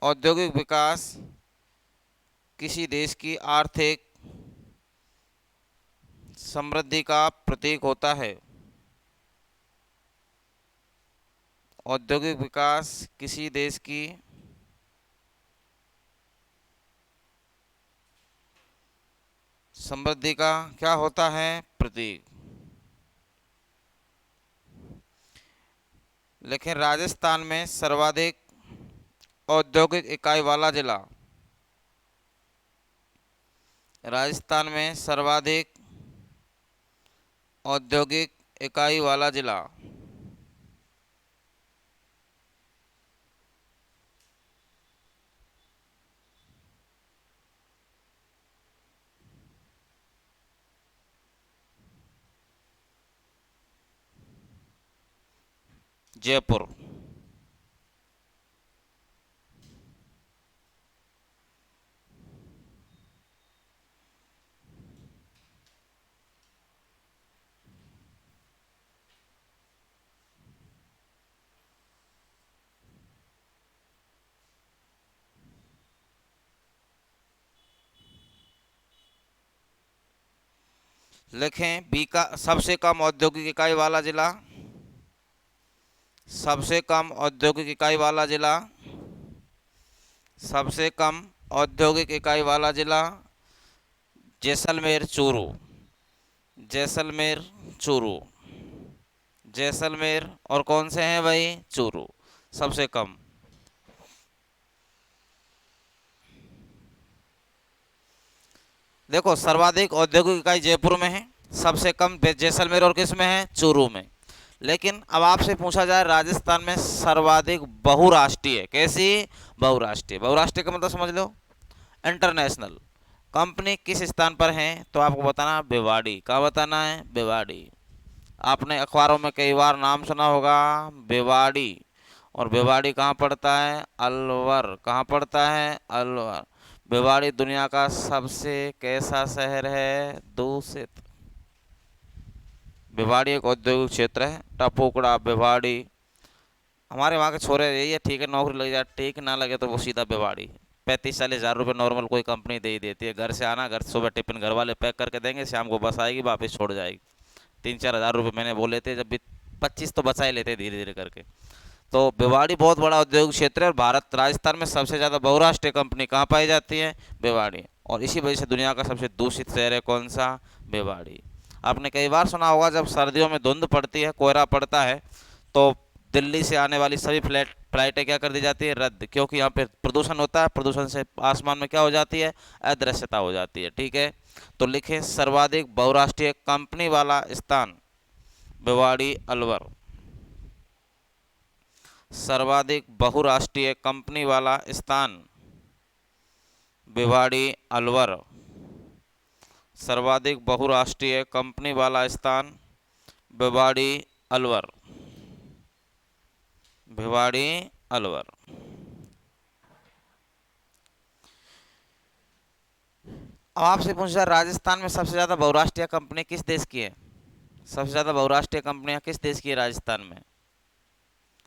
औद्योगिक विकास किसी देश की आर्थिक समृद्धि का प्रतीक होता है। औद्योगिक विकास किसी देश की समृद्धि का क्या होता है? प्रतीक। लेकिन राजस्थान में सर्वाधिक औद्योगिक इकाई वाला जिला। राजस्थान में सर्वाधिक औद्योगिक इकाई वाला जिला। जयपुर। लिखें बी का सबसे कम औद्योगिक इकाई वाला जिला। सबसे कम औद्योगिक इकाई वाला जिला। सबसे कम औद्योगिक इकाई वाला जिला जैसलमेर चूरू। जैसलमेर चूरू। जैसलमेर और कौन से हैं भाई? चूरू। सबसे कम। देखो सर्वाधिक औद्योगिक इकाई जयपुर में है, सबसे कम जैसलमेर और किस में है? चूरू में। लेकिन अब आपसे पूछा जाए राजस्थान में सर्वाधिक बहुराष्ट्रीय, कैसी? बहुराष्ट्रीय। बहुराष्ट्रीय का मतलब समझ लो, इंटरनेशनल कंपनी किस स्थान पर है? तो आपको बताना भिवाड़ी। क्या बताना है? भिवाड़ी। आपने अखबारों में कई बार नाम सुना होगा भिवाड़ी। और भिवाड़ी कहाँ पड़ता है? अलवर। कहाँ पड़ता है? अलवर। भिवाड़ी दुनिया का सबसे कैसा शहर है? दूषित। भिवाड़ी एक औद्योगिक क्षेत्र है। टपुकड़ा, भिवाड़ी। हमारे वहाँ के छोरे यही है, ठीक है नौकरी लग जाए, ठीक ना लगे तो वो सीधा भिवाड़ी। 35-40 हज़ार रुपये नॉर्मल कोई कंपनी दे ही देती है। घर से आना, घर सुबह टिफिन घर वाले पैक करके देंगे, शाम को बस आएगी वापस छोड़ जाएगी। 3-4 हज़ार रुपये मैंने बोले थे, जब भी 25 तो बचा ही लेते धीरे धीरे करके। तो भिवाड़ी बहुत बड़ा औद्योगिक क्षेत्र है। और भारत राजस्थान में सबसे ज़्यादा बहुराष्ट्रीय कंपनी कहाँ पाई जाती है? भिवाड़ी। और इसी वजह से दुनिया का सबसे दूषित शहर है कौन सा? भिवाड़ी। आपने कई बार सुना होगा जब सर्दियों में धुंध पड़ती है, कोहरा पड़ता है, तो दिल्ली से आने वाली सभी फ्लाइटें क्या कर दी जाती है? रद्द। क्योंकि यहाँ पे प्रदूषण होता है, प्रदूषण से आसमान में क्या हो जाती है? अदृश्यता हो जाती है। ठीक है, तो लिखें सर्वाधिक बहुराष्ट्रीय कंपनी वाला स्थान भिवाड़ी अलवर। सर्वाधिक बहुराष्ट्रीय कंपनी वाला स्थान भिवाड़ी अलवर। सर्वाधिक बहुराष्ट्रीय कंपनी वाला स्थान भिवाड़ी अलवर। भिवाड़ी अलवर। अब आपसे पूछा राजस्थान में सबसे ज्यादा बहुराष्ट्रीय कंपनी किस देश की है? सबसे ज्यादा बहुराष्ट्रीय कंपनियां किस देश की है राजस्थान में?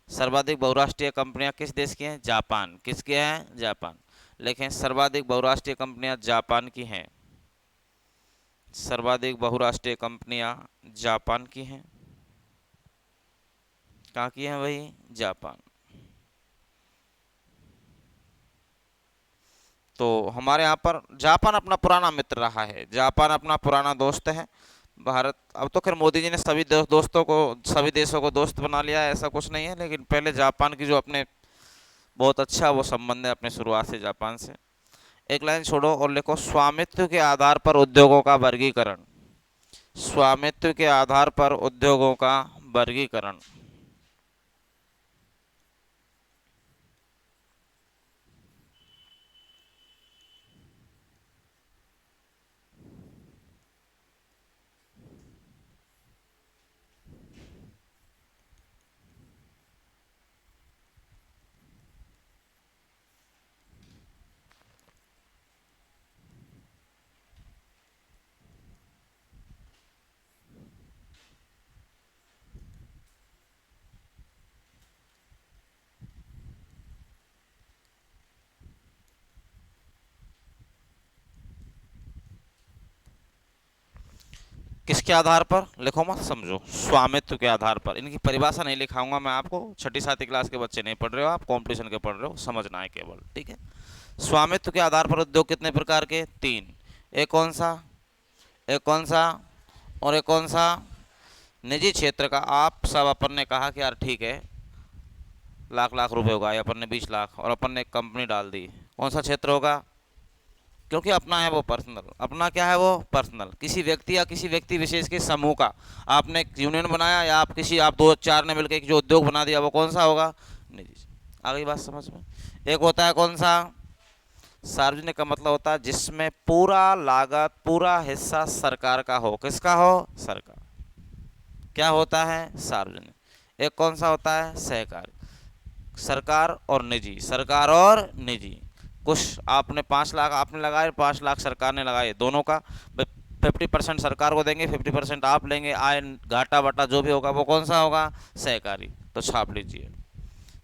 सर्वाधिक बहुराष्ट्रीय कंपनियां किस देश की हैं? जापान। किसकी हैं? जापान। लेकिन सर्वाधिक बहुराष्ट्रीय कंपनियां जापान की हैं। सर्वाधिक बहुराष्ट्रीय कंपनियां जापान की हैं। कहाँ की हैं भाई? जापान। तो हमारे यहाँ पर जापान अपना पुराना मित्र रहा है, जापान अपना पुराना दोस्त है। भारत अब तो खैर मोदी जी ने सभी दोस्तों को, सभी देशों को दोस्त बना लिया है, ऐसा कुछ नहीं है, लेकिन पहले जापान की जो अपने बहुत अच्छा वो संबंध है अपने शुरुआत से जापान से। एक लाइन छोड़ो और लिखो स्वामित्व के आधार पर उद्योगों का वर्गीकरण। स्वामित्व के आधार पर उद्योगों का वर्गीकरण। किसके आधार पर लिखो मत, समझो, स्वामित्व के आधार पर। इनकी परिभाषा नहीं लिखाऊंगा मैं आपको, छठी सातवीं क्लास के बच्चे नहीं पढ़ रहे हो आप, कंपटीशन के पढ़ रहे हो, समझना है केवल, ठीक है। स्वामित्व के आधार पर उद्योग कितने प्रकार के? तीन। एक कौन सा? एक कौन सा? और एक कौन सा? निजी क्षेत्र का। आप सब अपन ने कहा कि यार ठीक है, लाख लाख रुपए उगाए अपन ने, 20 लाख, और अपन ने एक कंपनी डाल दी। कौन सा क्षेत्र होगा? क्योंकि अपना है वो पर्सनल, अपना क्या है वो पर्सनल, किसी व्यक्ति या किसी व्यक्ति विशेष के समूह का। आपने एक यूनियन बनाया या आप दो चार ने मिलकर एक जो उद्योग बना दिया, वो कौन सा होगा? निजी। आ गई बात समझ में? एक होता है कौन सा? सार्वजनिक का मतलब होता है जिसमें पूरा लागत, पूरा हिस्सा सरकार का हो। किसका हो? सरकार। क्या होता है? सार्वजनिक। एक कौन सा होता है? सहकारी। सरकार और निजी, सरकार और निजी। कुछ आपने 5 लाख आपने लगाए, 5 लाख सरकार ने लगाए, दोनों का 50% सरकार को देंगे, 50% आप लेंगे। आय घाटा बटा जो भी होगा वो कौन सा होगा? सहकारी। तो छाप लीजिए,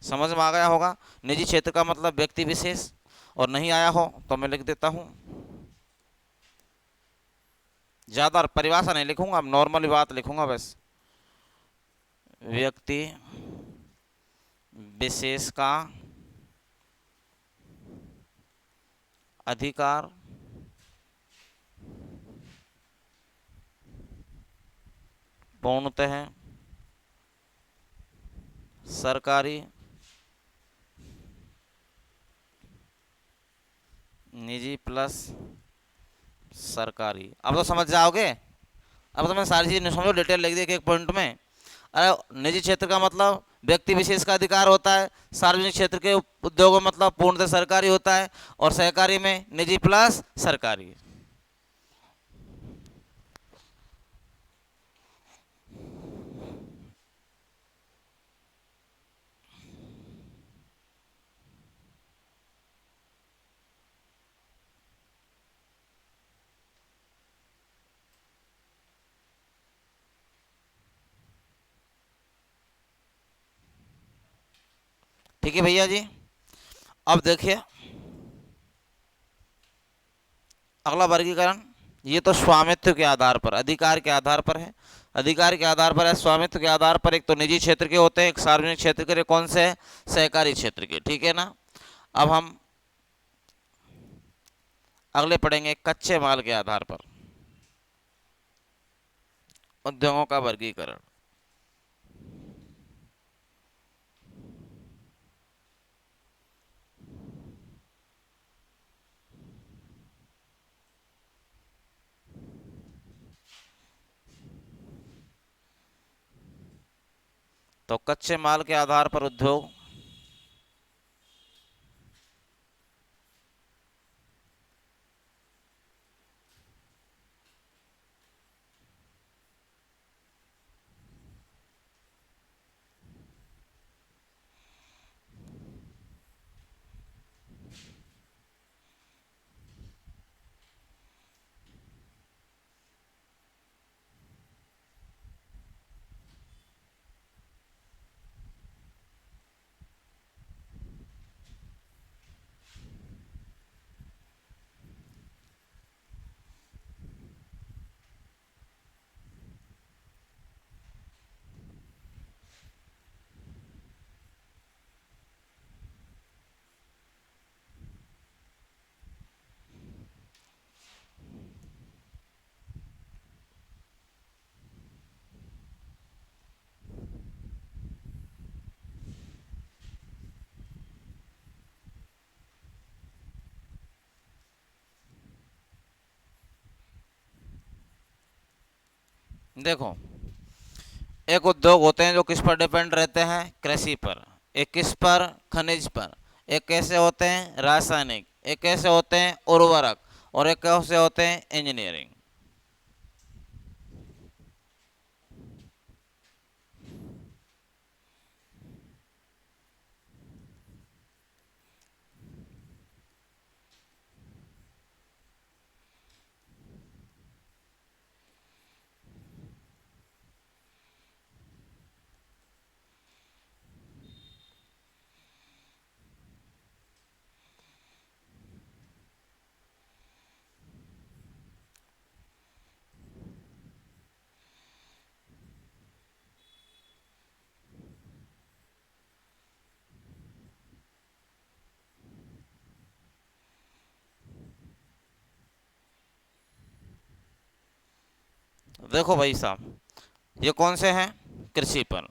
समझ में आ गया होगा। निजी क्षेत्र का मतलब व्यक्ति विशेष, और नहीं आया हो तो मैं लिख देता हूँ, ज़्यादा परिभाषा नहीं लिखूंगा, अब नॉर्मली बात लिखूंगा बस। व्यक्ति विशेष का अधिकार पूर्णतः सरकारी, निजी प्लस सरकारी। अब तो समझ जाओगे, अब तो मैं सारी चीज़ नहीं, समझो, डिटेल लिख दी एक पॉइंट में। अरे निजी क्षेत्र का मतलब व्यक्ति विशेष का अधिकार होता है, सार्वजनिक क्षेत्र के उद्योगों मतलब पूर्णतः सरकारी होता है, और सहकारी में निजी प्लस सरकारी। ठीक है भैया जी। अब देखिए अगला वर्गीकरण, ये तो स्वामित्व के आधार पर, अधिकार के आधार पर है, अधिकार के आधार पर है, स्वामित्व के आधार पर। एक तो निजी क्षेत्र के होते हैं, एक सार्वजनिक क्षेत्र के, कौन से? सहकारी क्षेत्र के, ठीक है ना। अब हम अगले पढ़ेंगे कच्चे माल के आधार पर उद्योगों का वर्गीकरण। तो कच्चे माल के आधार पर उद्योग, देखो, एक उद्योग होते हैं जो किस पर डिपेंड रहते हैं? कृषि पर। एक किस पर? खनिज पर। एक कैसे होते हैं? रासायनिक। एक कैसे होते हैं? उर्वरक। और एक कैसे होते हैं? इंजीनियरिंग। देखो भाई साहब, ये कौन से हैं? कृषि पर।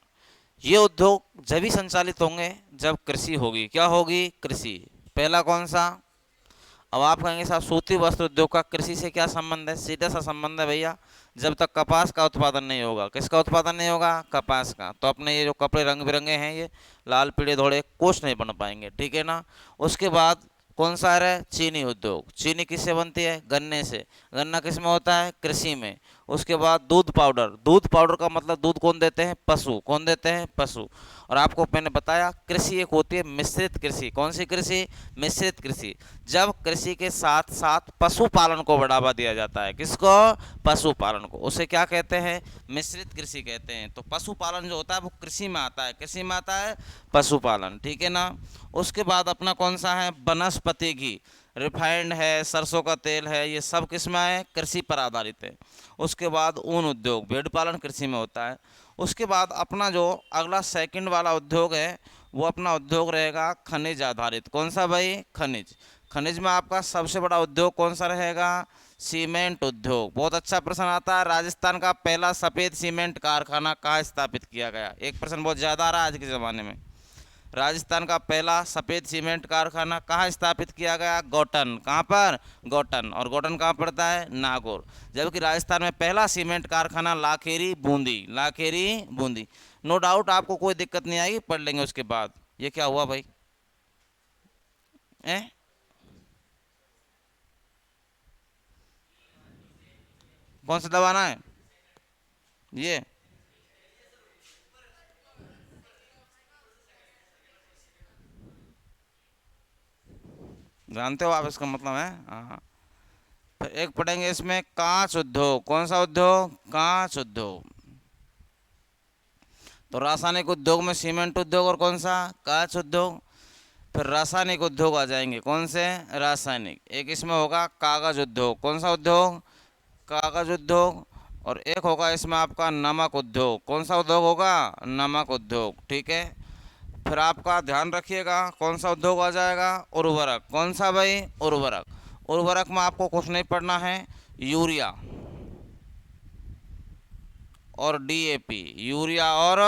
ये उद्योग जब ही संचालित होंगे जब कृषि होगी। क्या होगी? कृषि। पहला कौन सा? अब आप कहेंगे साहब सूती वस्त्र उद्योग का कृषि से क्या संबंध है? सीधा सा संबंध है भैया। जब तक कपास का उत्पादन नहीं होगा, किसका उत्पादन नहीं होगा? कपास का, तो अपने ये जो कपड़े रंग बिरंगे हैं, ये लाल पीले धोड़े, कुछ नहीं बन पाएंगे, ठीक है ना। उसके बाद कौन सा आ रहा है? चीनी उद्योग। चीनी किससे बनती है? गन्ने से। गन्ना किस में होता है? कृषि में। उसके बाद दूध पाउडर। दूध पाउडर का मतलब दूध कौन देते हैं? पशु। कौन देते हैं? पशु। और आपको मैंने बताया कृषि एक होती है मिश्रित कृषि। कौन सी कृषि? मिश्रित कृषि। जब कृषि के साथ साथ पशुपालन को बढ़ावा दिया जाता है। किसको? पशुपालन को। उसे क्या कहते हैं? मिश्रित कृषि कहते हैं। तो पशुपालन जो होता है वो कृषि में आता है। कृषि में आता है पशुपालन, ठीक है ना। उसके बाद अपना कौन सा है? वनस्पति घी। रिफाइंड है, सरसों का तेल है, ये सब किस में है? कृषि पर आधारित है। उसके बाद ऊन उद्योग, भेड़ पालन कृषि में होता है। उसके बाद अपना जो अगला सेकंड वाला उद्योग है, वो अपना उद्योग रहेगा खनिज आधारित। कौन सा भाई? खनिज। खनिज में आपका सबसे बड़ा उद्योग कौन सा रहेगा? सीमेंट उद्योग। बहुत अच्छा प्रश्न आता है, राजस्थान का पहला सफ़ेद सीमेंट कारखाना कहाँ स्थापित किया गया? एक प्रश्न बहुत ज़्यादा आ रहा है आज के ज़माने में। राजस्थान का पहला सफ़ेद सीमेंट कारखाना कहाँ स्थापित किया गया? गोटन। कहाँ पर? गोटन। और गोटन कहाँ पड़ता है? नागौर। जबकि राजस्थान में पहला सीमेंट कारखाना लाखेरी बूंदी। लाखेरी बूंदी। नो डाउट आपको कोई दिक्कत नहीं आएगी, पढ़ लेंगे उसके बाद। ये क्या हुआ भाई? ए? कौन सा दबाना है? ये जानते हो आप इसका मतलब है? हाँ हाँ। फिर एक पढ़ेंगे इसमें कांच उद्योग। कौन सा उद्योग? कांच उद्योग। तो रासायनिक उद्योग में सीमेंट उद्योग और कौन सा? कांच उद्योग। फिर रासायनिक उद्योग आ जाएंगे। कौन से? रासायनिक। एक इसमें होगा कागज उद्योग। कौन सा उद्योग? कागज उद्योग। और एक होगा इसमें आपका नमक उद्योग। कौन सा उद्योग होगा? नमक उद्योग, ठीक है। फिर आपका ध्यान रखिएगा कौन सा उद्योग आ जाएगा? उर्वरक। कौन सा भाई? उर्वरक। उर्वरक में आपको कुछ नहीं पढ़ना है, यूरिया और डीएपी। यूरिया और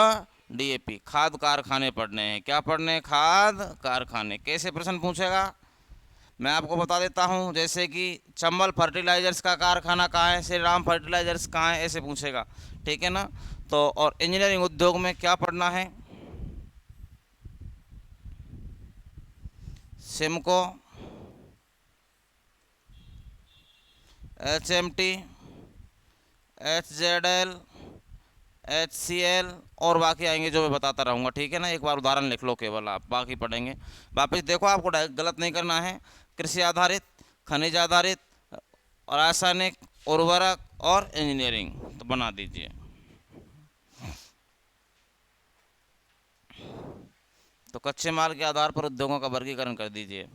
डीएपी खाद कारखाने पढ़ने हैं। क्या पढ़ने हैं? खाद कारखाने। कैसे प्रश्न पूछेगा मैं आपको बता देता हूं, जैसे कि चंबल फर्टिलाइजर्स का कारखाना कहाँ है? श्री राम फर्टिलाइजर्स कहाँ है? ऐसे पूछेगा, ठीक है ना। तो और इंजीनियरिंग उद्योग में क्या पढ़ना है? सिमको, एचएमटी, एचजेडएल, HCL और बाकी आएंगे जो मैं बताता रहूँगा, ठीक है ना। एक बार उदाहरण लिख लो केवल, आप बाकी पढ़ेंगे। वापस देखो, आपको गलत नहीं करना है। कृषि आधारित, खनिज आधारित, रासायनिक, उर्वरक और इंजीनियरिंग, तो बना दीजिए। तो कच्चे माल के आधार पर उद्योगों का वर्गीकरण कर दीजिए।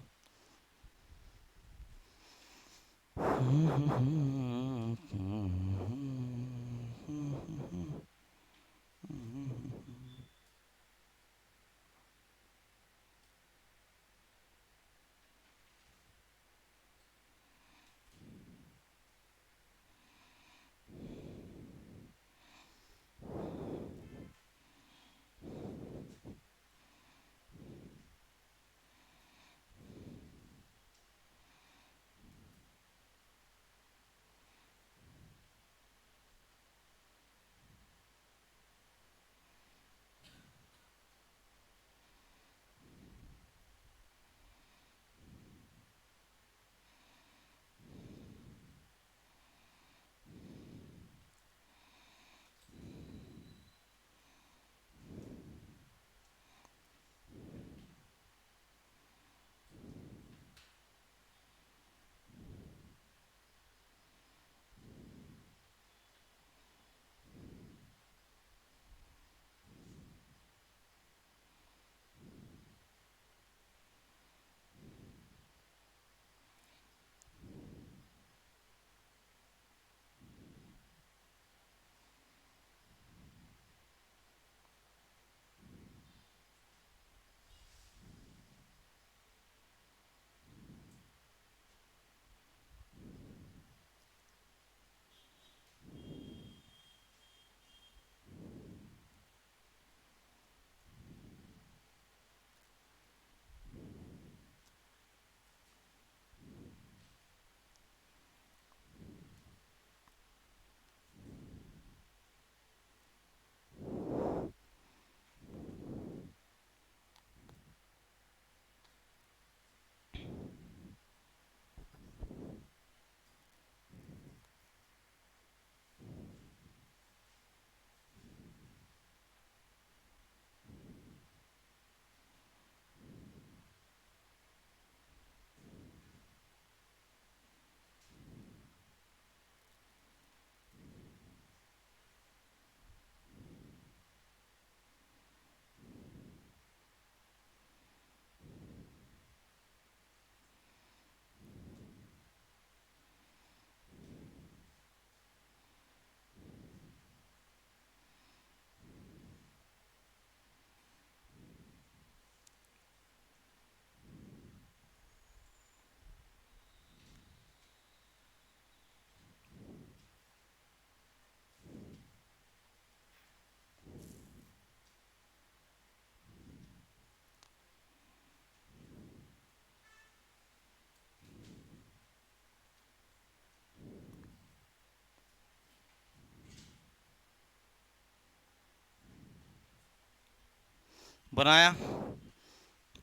बनाया,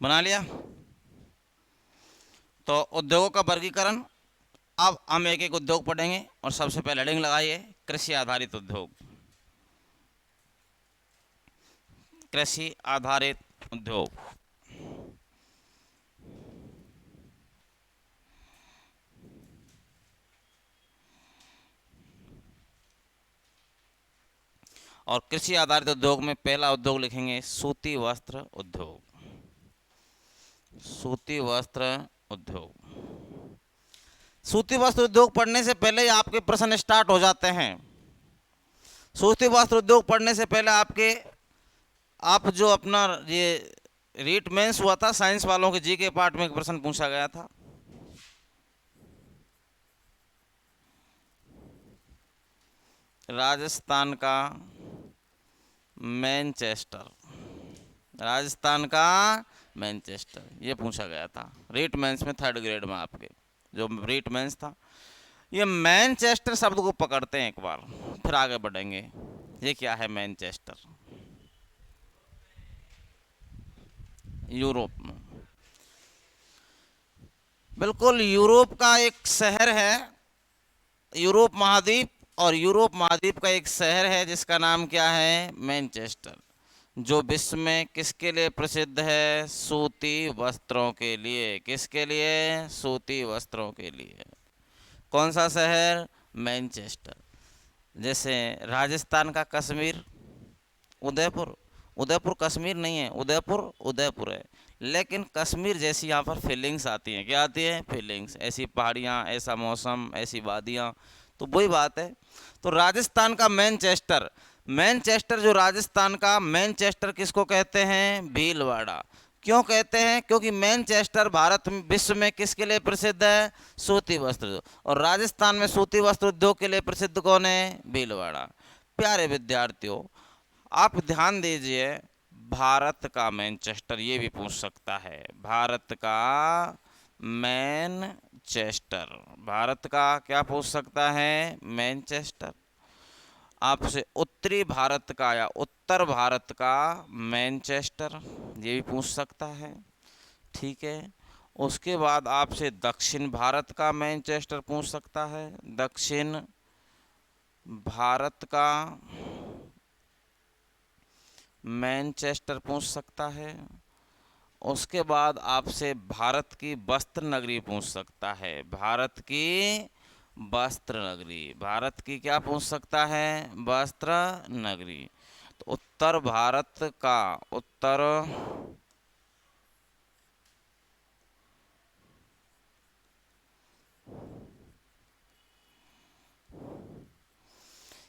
बना लिया। तो उद्योगों का वर्गीकरण, अब हम एक एक उद्योग पढ़ेंगे और सबसे पहले हेडिंग लगाइए कृषि आधारित उद्योग। कृषि आधारित उद्योग। और कृषि आधारित उद्योग में पहला उद्योग लिखेंगे सूती वस्त्र उद्योग। सूती वस्त्र उद्योग। सूती वस्त्र उद्योग पढ़ने से पहले ही आपके प्रश्न स्टार्ट हो जाते हैं। सूती वस्त्र उद्योग पढ़ने से पहले आप जो अपना ये रीट मेंस हुआ था साइंस वालों के जी के पार्ट में एक प्रश्न पूछा गया था। राजस्थान का मैनचेस्टर, राजस्थान का मैनचेस्टर, ये पूछा गया था रीट मेंस में, 3rd ग्रेड में आपके जो रीट मेंस था। ये मैनचेस्टर शब्द को पकड़ते हैं एक बार, फिर आगे बढ़ेंगे। ये क्या है मैनचेस्टर? यूरोप में, बिल्कुल यूरोप का एक शहर है, यूरोप महाद्वीप, और यूरोप महाद्वीप का एक शहर है जिसका नाम क्या है? मैनचेस्टर, जो विश्व में किसके लिए प्रसिद्ध है? सूती वस्त्रों के लिए। किसके लिए? सूती वस्त्रों के लिए। कौन सा शहर? मैनचेस्टर। जैसे राजस्थान का कश्मीर, उदयपुर। उदयपुर कश्मीर नहीं है, उदयपुर उदयपुर है। लेकिन कश्मीर जैसी यहाँ पर फीलिंग्स आती हैं। क्या आती है? फीलिंग्स। ऐसी पहाड़ियाँ, ऐसा मौसम, ऐसी वादियाँ, तो वही बात है। तो राजस्थान का मैनचेस्टर, मैनचेस्टर जो राजस्थान का मैनचेस्टर किसको कहते हैं? भीलवाड़ा। क्यों कहते हैं? क्योंकि मैनचेस्टर भारत में, विश्व में किसके लिए प्रसिद्ध है? सूती वस्त्र। और राजस्थान में सूती वस्त्र उद्योग के लिए प्रसिद्ध कौन है? भीलवाड़ा। प्यारे विद्यार्थियों, आप ध्यान दीजिए, भारत का मैनचेस्टर, ये भी पूछ सकता है। भारत का मैनचेस्टर, भारत का क्या पूछ सकता है? मैनचेस्टर। आपसे उत्तरी भारत का या उत्तर भारत का मैनचेस्टर, ये भी पूछ सकता है। ठीक है। उसके बाद आपसे दक्षिण भारत का मैनचेस्टर पूछ सकता है। दक्षिण भारत का मैनचेस्टर पूछ सकता है। उसके बाद आपसे भारत की वस्त्र नगरी पूछ सकता है। भारत की वस्त्र नगरी, भारत की क्या पूछ सकता है? वस्त्र नगरी। तो उत्तर भारत का, उत्तर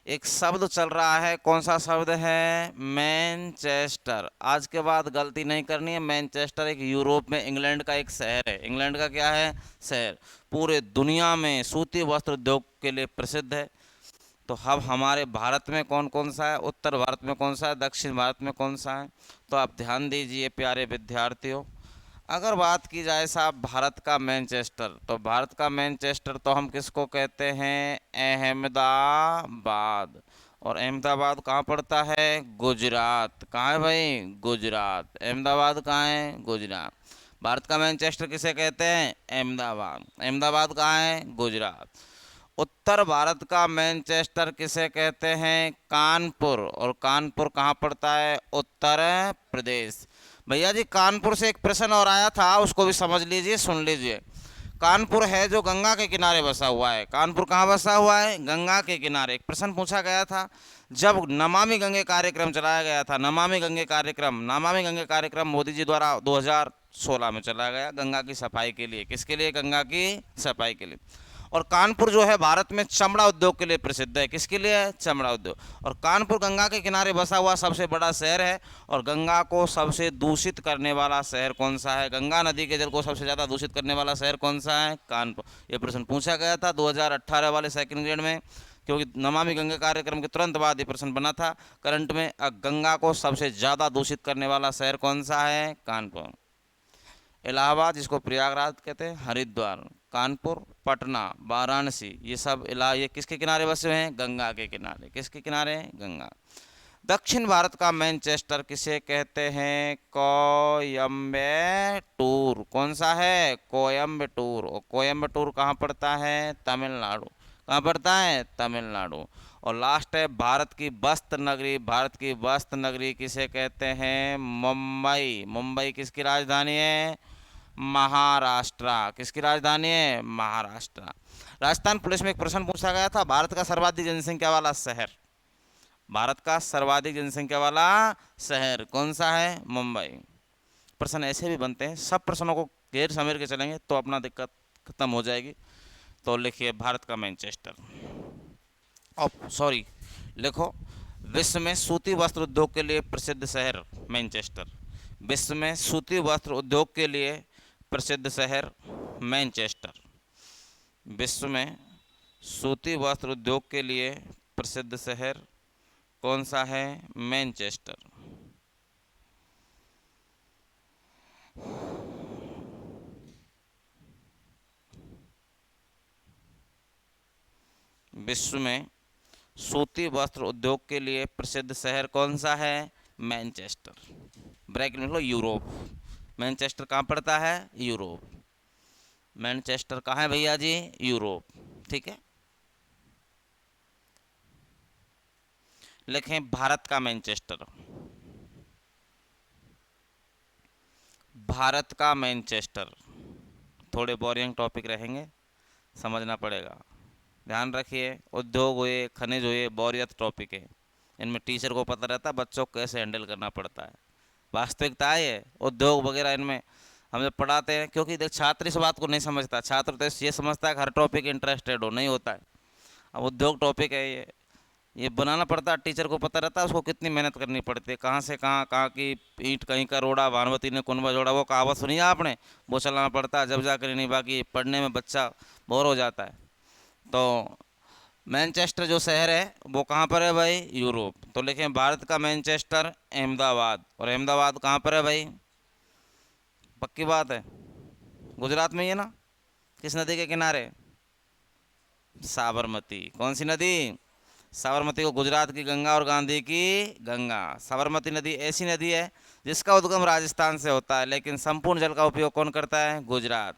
एक शब्द चल रहा है, कौन सा शब्द है? मैनचेस्टर। आज के बाद गलती नहीं करनी है। मैनचेस्टर एक यूरोप में, इंग्लैंड का एक शहर है। इंग्लैंड का क्या है? शहर। पूरे दुनिया में सूती वस्त्र उद्योग के लिए प्रसिद्ध है। तो अब हमारे भारत में कौन कौन सा है? उत्तर भारत में कौन सा है? दक्षिण भारत में कौन सा है? तो आप ध्यान दीजिए प्यारे विद्यार्थियों। अगर बात की जाए साहब भारत का मैनचेस्टर, तो भारत का मैनचेस्टर तो हम किसको कहते हैं? अहमदाबाद। और अहमदाबाद कहाँ पड़ता है? गुजरात। कहाँ है भाई? गुजरात। अहमदाबाद कहाँ है? गुजरात। भारत का मैनचेस्टर किसे कहते हैं? अहमदाबाद। अहमदाबाद कहाँ है? गुजरात। उत्तर भारत का मैनचेस्टर किसे कहते हैं? कानपुर। और कानपुर कहाँ पड़ता है? उत्तर प्रदेश। भैया जी कानपुर से एक प्रश्न और आया था, उसको भी समझ लीजिए, सुन लीजिए। कानपुर है जो गंगा के किनारे बसा हुआ है। कानपुर कहाँ बसा हुआ है? गंगा के किनारे। एक प्रश्न पूछा गया था जब नमामि गंगे कार्यक्रम चलाया गया था। नमामि गंगे कार्यक्रम, नमामि गंगे कार्यक्रम मोदी जी द्वारा 2016 में चलाया गया, गंगा की सफाई के लिए। किसके लिए? गंगा की सफाई के लिए। और कानपुर जो है भारत में चमड़ा उद्योग के लिए प्रसिद्ध है। किसके लिए? चमड़ा उद्योग। और कानपुर गंगा के किनारे बसा हुआ सबसे बड़ा शहर है। और गंगा को सबसे दूषित करने वाला शहर कौन सा है? गंगा नदी के जल को सबसे ज़्यादा दूषित करने वाला शहर कौन सा है? कानपुर। ये प्रश्न पूछा गया था 2018 वाले 2nd ग्रेड में, क्योंकि नमामि गंगा कार्यक्रम के तुरंत बाद ये प्रश्न बना था करंट में। गंगा को सबसे ज़्यादा दूषित करने वाला शहर कौन सा है? कानपुर। इलाहाबाद, जिसको प्रयागराज कहते हैं, हरिद्वार, कानपुर, पटना, वाराणसी, ये सब ये किसके किनारे बसे हुए हैं? गंगा के किनारे। किसके किनारे? गंगा। दक्षिण भारत का मैनचेस्टर किसे कहते हैं? कोयम्बटूर। कौन सा है? कोयम्बटूर। और कोयम्बटूर कहाँ पड़ता है? तमिलनाडु। कहाँ पड़ता है? तमिलनाडु। और लास्ट है भारत की बस्त नगरी। भारत की बस्त नगरी किसे कहते हैं? मुंबई। मुंबई किसकी राजधानी है? महाराष्ट्र। किसकी राजधानी है? महाराष्ट्र। राजस्थान पुलिस में एक प्रश्न पूछा गया था, भारत का सर्वाधिक जनसंख्या वाला शहर। भारत का सर्वाधिक जनसंख्या वाला शहर कौन सा है? मुंबई। प्रश्न ऐसे भी बनते हैं, सब प्रश्नों को घेर समेट के चलेंगे तो अपना दिक्कत खत्म हो जाएगी। तो लिखिए भारत का मैनचेस्टर। अब सॉरी, लिखो विश्व में सूती वस्त्र उद्योग के लिए प्रसिद्ध शहर मैनचेस्टर। विश्व में सूती वस्त्र उद्योग के लिए प्रसिद्ध शहर मैनचेस्टर। विश्व में सूती वस्त्र उद्योग के लिए प्रसिद्ध शहर कौन सा है? मैनचेस्टर। विश्व में सूती वस्त्र उद्योग के लिए प्रसिद्ध शहर कौन सा है? मैनचेस्टर। ब्रैकेट में लो यूरोप। मैनचेस्टर कहाँ पड़ता है? यूरोप। मैनचेस्टर कहाँ है भैया जी? यूरोप। ठीक है। लिखें भारत का मैनचेस्टर। भारत का मैनचेस्टर। थोड़े बोरिंग टॉपिक रहेंगे, समझना पड़ेगा। ध्यान रखिए, उद्योग हुए, खनिज हुए, बोरियत टॉपिक है। इनमें टीचर को पता रहता है बच्चों को कैसे हैंडल करना पड़ता है। वास्तविकता है ये, उद्योग वगैरह इनमें हम जब पढ़ाते हैं, क्योंकि देख छात्र इस बात को नहीं समझता। छात्र तो ये समझता है कि हर टॉपिक इंटरेस्टेड हो, नहीं होता है। अब उद्योग टॉपिक है ये बनाना पड़ता है। टीचर को पता रहता है उसको कितनी मेहनत करनी पड़ती है, कहाँ से कहाँ, कहाँ की ईंट कहीं का रोड़ा, भानुमति ने कुनबा जोड़ा, वो कहावत सुनी है आपने? वो चलाना पड़ता है जब जाकर, नहीं बाकी पढ़ने में बच्चा बोर हो जाता है। तो मैनचेस्टर जो शहर है वो कहाँ पर है भाई? यूरोप। तो लिखें भारत का मैनचेस्टर अहमदाबाद। और अहमदाबाद कहाँ पर है भाई? पक्की बात है, गुजरात में ही है ना? किस नदी के किनारे? साबरमती। कौन सी नदी? साबरमती को गुजरात की गंगा और गांधी की गंगा। साबरमती नदी ऐसी नदी है जिसका उद्गम राजस्थान से होता है, लेकिन संपूर्ण जल का उपयोग कौन करता है? गुजरात।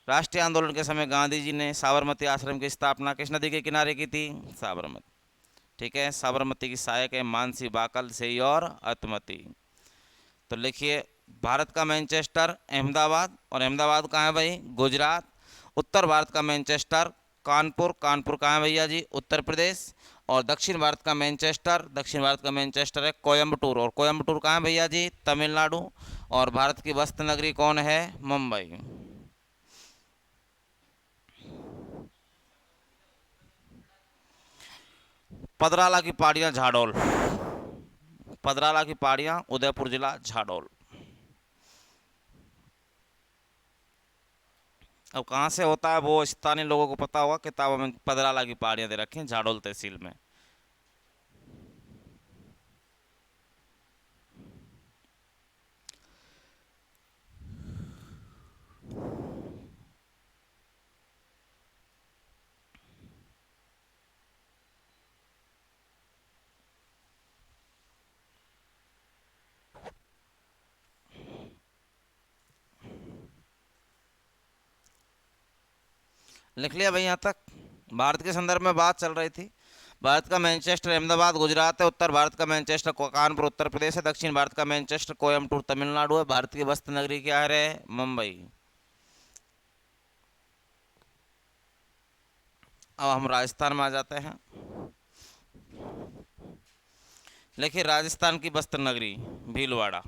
राष्ट्रीय आंदोलन के समय गांधी जी ने साबरमती आश्रम की स्थापना किस नदी के किनारे की थी? साबरमती। ठीक है। साबरमती की सहायक है मानसी, बाकल, सेई और अतमती। तो लिखिए भारत का मैनचेस्टर अहमदाबाद। और अहमदाबाद कहाँ है भाई? गुजरात। उत्तर भारत का मैनचेस्टर कानपुर। कानपुर कहाँ है भैया जी? उत्तर प्रदेश। और दक्षिण भारत का मैनचेस्टर, दक्षिण भारत का मैनचेस्टर है कोयम्बटूर। और कोयम्बटूर कहाँ है भैया जी? तमिलनाडु। और भारत की वस्त्र नगरी कौन है? मुंबई। पदराला की पहाड़ियाँ, झाडोल। पदराला की पहाड़ियाँ, उदयपुर जिला, झाडोल। अब कहाँ से होता है वो स्थानीय लोगों को पता होगा, किताबों में पदराला की पहाड़ियाँ दे रखी हैं झाडोल तहसील में। लिख लिया भाई यहाँ तक? भारत के संदर्भ में बात चल रही थी। भारत का मैनचेस्टर अहमदाबाद गुजरात है। उत्तर भारत का मैनचेस्टर कानपुर उत्तर प्रदेश है। दक्षिण भारत का मैनचेस्टर कोयम्बटूर तमिलनाडु है। भारत की वस्त्र नगरी क्या है? मुंबई। अब हम राजस्थान में आ जाते हैं। देखिए राजस्थान की वस्त्र नगरी भीलवाड़ा।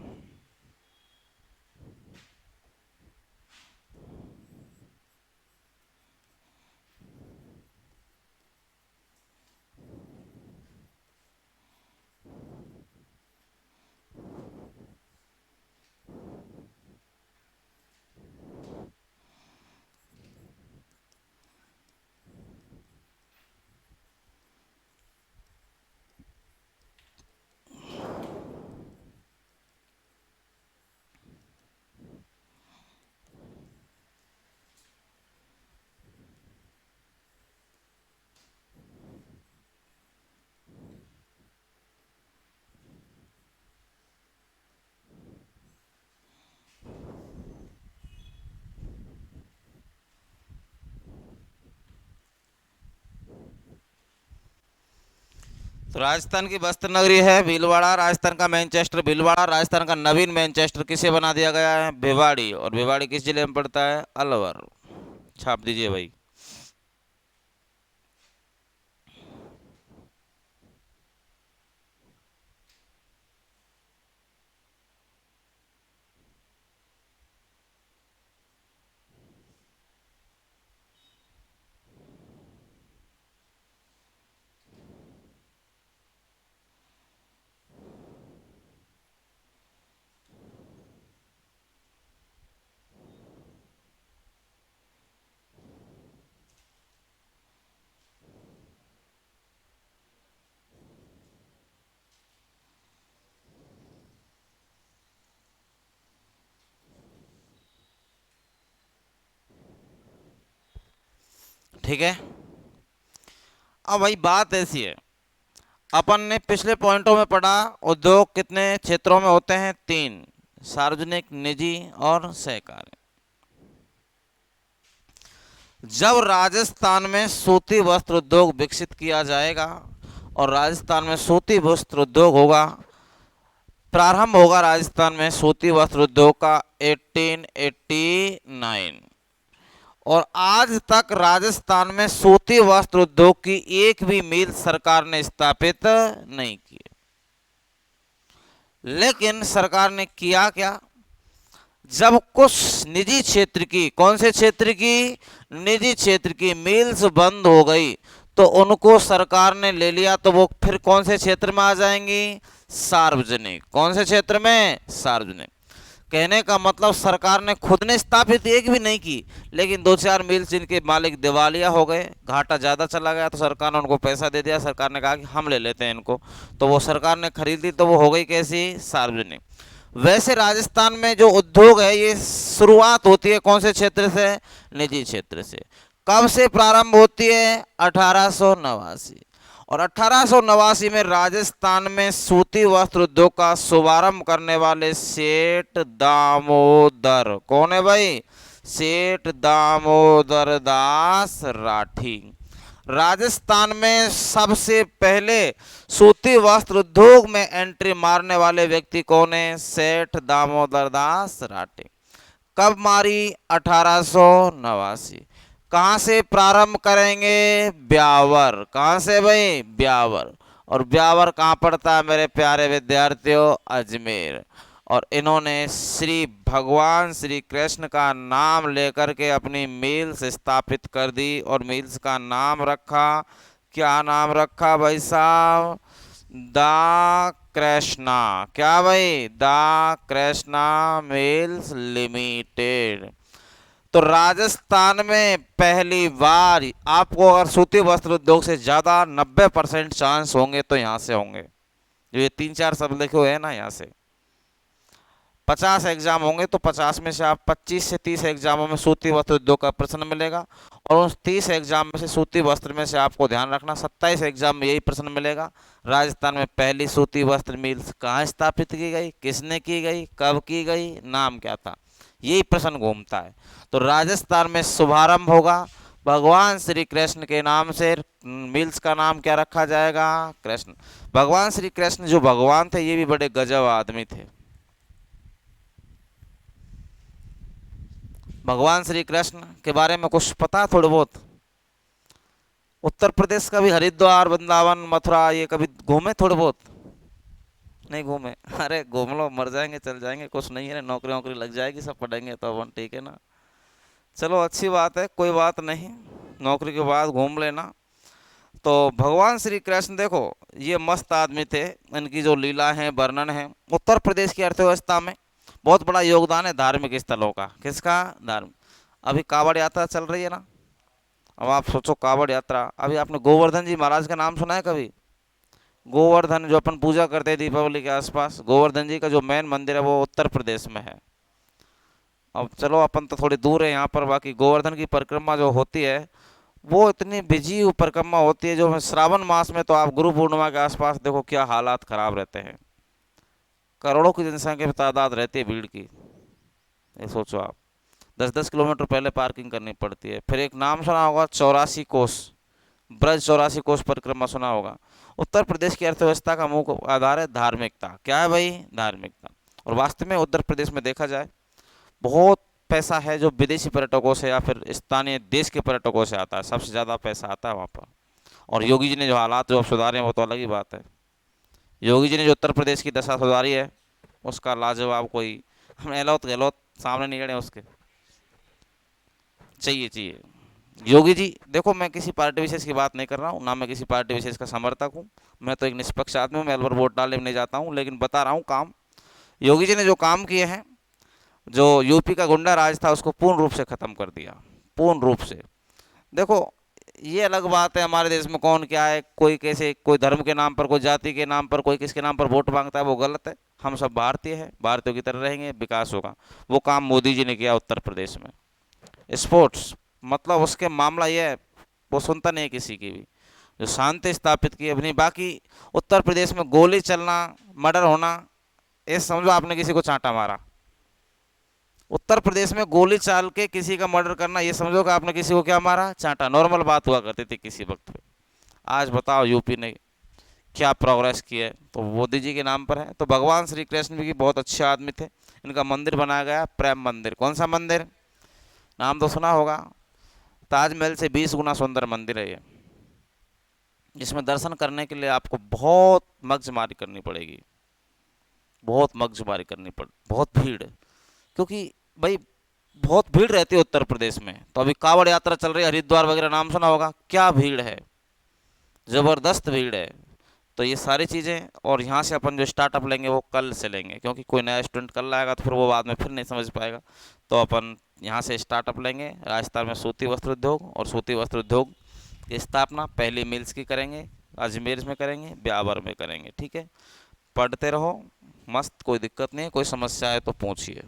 तो राजस्थान की बस्तर नगरी है भीलवाड़ा, राजस्थान का मैनचेस्टर भीलवाड़ा, राजस्थान का नवीन मैनचेस्टर किसे बना दिया गया है? भिवाड़ी। और भिवाड़ी किस जिले में पड़ता है? अलवर। छाप दीजिए भाई। ठीक है। अब भाई बात ऐसी है, अपन ने पिछले पॉइंटों में पढ़ा उद्योग कितने क्षेत्रों में होते हैं? 3, सार्वजनिक, निजी और सहकारी। जब राजस्थान में सूती वस्त्र उद्योग विकसित किया जाएगा और राजस्थान में सूती वस्त्र उद्योग होगा, प्रारंभ होगा राजस्थान में सूती वस्त्र उद्योग का 1889, और आज तक राजस्थान में सूती वस्त्र उद्योग की एक भी मिल सरकार ने स्थापित नहीं की। लेकिन सरकार ने किया क्या? जब कुछ निजी क्षेत्र की, कौन से क्षेत्र की? निजी क्षेत्र की मिल्स बंद हो गई तो उनको सरकार ने ले लिया, तो वो फिर कौन से क्षेत्र में आ जाएंगी? सार्वजनिक। कौन से क्षेत्र में? सार्वजनिक। कहने का मतलब सरकार ने खुद ने स्थापित एक भी नहीं की, लेकिन 2-4 मिल्स जिनके मालिक दिवालिया हो गए, घाटा ज़्यादा चला गया, तो सरकार ने उनको पैसा दे दिया। सरकार ने कहा कि हम ले लेते हैं इनको, तो वो सरकार ने खरीद ली, तो वो हो गई कैसी? सार्वजनिक। वैसे राजस्थान में जो उद्योग है ये शुरुआत होती है कौन से क्षेत्र से? निजी क्षेत्र से। कब से प्रारंभ होती है? 1889। और 1889 में राजस्थान में सूती वस्त्र उद्योग का शुभारंभ करने वाले सेठ दामोदर, कौन है भाई? सेठ दामोदर दास राठी। राजस्थान में सबसे पहले सूती वस्त्र उद्योग में एंट्री मारने वाले व्यक्ति कौन है? सेठ दामोदर दास राठी। कब मारी? 1889। कहाँ से प्रारंभ करेंगे? ब्यावर। कहाँ से भाई? ब्यावर। और ब्यावर कहाँ पड़ता है मेरे प्यारे विद्यार्थियों? अजमेर। और इन्होंने श्री भगवान श्री कृष्ण का नाम लेकर के अपनी मिल्स स्थापित कर दी, और मिल्स का नाम रखा, क्या नाम रखा भाई साहब? द कृष्णा। क्या भाई? The Krishna mills limited. तो राजस्थान में पहली बार आपको अगर सूती वस्त्र उद्योग से ज़्यादा 90% चांस होंगे तो यहाँ से होंगे। जो ये 3-4 शब्द लिखे हुए हैं ना, यहाँ से 50 एग्जाम होंगे तो 50 में से आप 25 से 30 एग्जामों में सूती वस्त्र उद्योग का प्रश्न मिलेगा, और उस 30 एग्जाम में से सूती वस्त्र में से आपको ध्यान रखना 27 एग्जाम में यही प्रश्न मिलेगा। राजस्थान में पहली सूती वस्त्र मिल्स कहाँ स्थापित की गई, किसने की गई, कब की गई, नाम क्या था, यही प्रश्न घूमता है। तो राजस्थान में शुभारंभ होगा भगवान श्री कृष्ण के नाम से। मिल्स का नाम क्या रखा जाएगा? कृष्ण। भगवान श्री कृष्ण जो भगवान थे ये भी बड़े गजब आदमी थे। भगवान श्री कृष्ण के बारे में कुछ पता? थोड़े बहुत। उत्तर प्रदेश का भी हरिद्वार, वृंदावन, मथुरा ये कभी घूमे? थोड़े बहुत नहीं घूमे? अरे घूम लो, मर जाएंगे चल जाएंगे, कुछ नहीं है, नौकरी वोकरी लग जाएगी, सब पढ़ेंगे तो अपन, ठीक है ना। चलो अच्छी बात है, कोई बात नहीं, नौकरी के बाद घूम लेना। तो भगवान श्री कृष्ण देखो ये मस्त आदमी थे, इनकी जो लीला है, वर्णन है। उत्तर प्रदेश की अर्थव्यवस्था में बहुत बड़ा योगदान है धार्मिक स्थलों का। किसका? धार्मिक। अभी कावड़ यात्रा चल रही है ना, अब आप सोचो कावड़ यात्रा। अभी आपने गोवर्धन जी महाराज का नाम सुना है कभी? गोवर्धन जो अपन पूजा करते हैं दीपावली के आसपास, गोवर्धन जी का जो मेन मंदिर है वो उत्तर प्रदेश में है। अब चलो अपन तो थोड़ी दूर है यहाँ पर, बाकी गोवर्धन की परिक्रमा जो होती है वो इतनी बिजी परिक्रमा होती है, जो श्रावण मास में तो आप गुरु पूर्णिमा के आसपास देखो क्या हालात खराब रहते हैं, करोड़ों की जनसंख्या में तादाद रहती है भीड़ की। ये सोचो आप, 10-10 किलोमीटर पहले पार्किंग करनी पड़ती है। फिर एक नाम सुना होगा 84 कोस, ब्रज 84 कोष परिक्रमा सुना होगा। उत्तर प्रदेश की अर्थव्यवस्था का मुख्य आधार है धार्मिकता। क्या है भाई? धार्मिकता। और वास्तव में उत्तर प्रदेश में देखा जाए बहुत पैसा है जो विदेशी पर्यटकों से या फिर स्थानीय देश के पर्यटकों से आता है, सबसे ज़्यादा पैसा आता है वहाँ पर। और योगी जी ने जो हालात जो अब सुधारे हैं वो तो अलग ही बात है। योगी जी ने जो उत्तर प्रदेश की दशा सुधारी है उसका लाजवाब कोई हम एलौत गहलोत सामने नहीं खड़े उसके। चाहिए चाहिए योगी जी। देखो मैं किसी पार्टी विशेष की बात नहीं कर रहा हूँ, ना मैं किसी पार्टी विशेष का समर्थक हूँ। मैं तो एक निष्पक्ष आदमी हूँ, मैं अलवर वोट डालने में नहीं जाता हूँ, लेकिन बता रहा हूँ काम। योगी जी ने जो काम किए हैं, जो यूपी का गुंडा राज था उसको पूर्ण रूप से ख़त्म कर दिया, पूर्ण रूप से। देखो ये अलग बात है हमारे देश में कौन क्या है, कोई कैसे, कोई धर्म के नाम पर, कोई जाति के नाम पर, कोई किसके नाम पर वोट मांगता है, वो गलत है। हम सब भारतीय हैं, भारतीयों की तरह रहेंगे, विकास होगा। वो काम मोदी जी ने किया उत्तर प्रदेश में। स्पोर्ट्स मतलब उसके मामला ये है, वो सुनता नहीं है किसी की भी, जो शांति स्थापित की अपनी। बाकी उत्तर प्रदेश में गोली चलना, मर्डर होना, ये समझो आपने किसी को चांटा मारा। उत्तर प्रदेश में गोली चाल के किसी का मर्डर करना, ये समझो कि आपने किसी को क्या मारा? चांटा। नॉर्मल बात हुआ करती थी किसी वक्त पे। आज बताओ यूपी ने क्या प्रोग्रेस की है, तो मोदी जी के नाम पर है। तो भगवान श्री कृष्ण भी बहुत अच्छे आदमी थे, इनका मंदिर बनाया गया प्रेम मंदिर। कौन सा मंदिर? नाम तो सुना होगा। ताजमहल से 20 गुना सुंदर मंदिर है ये, जिसमें दर्शन करने के लिए आपको बहुत मगजमारी करनी पड़ेगी, बहुत मगजमारी करनी पड़, बहुत भीड़। क्योंकि भाई बहुत भीड़ रहती है उत्तर प्रदेश में। तो अभी कांवड़ यात्रा चल रही है, हरिद्वार वगैरह नाम सुना होगा, क्या भीड़ है, ज़बरदस्त भीड़ है। तो ये सारी चीज़ें, और यहाँ से अपन जो स्टार्टअप लेंगे वो कल से लेंगे, क्योंकि कोई नया स्टूडेंट कल लाएगा तो फिर वो बाद में फिर नहीं समझ पाएगा। तो अपन यहाँ से स्टार्टअप लेंगे। राजस्थान में सूती वस्त्र उद्योग, और सूती वस्त्र उद्योग की स्थापना पहली मिल्स की करेंगे, अजमेर में करेंगे, ब्यावर में करेंगे। ठीक है, पढ़ते रहो मस्त, कोई दिक्कत नहीं है, कोई समस्या है तो पूछिए।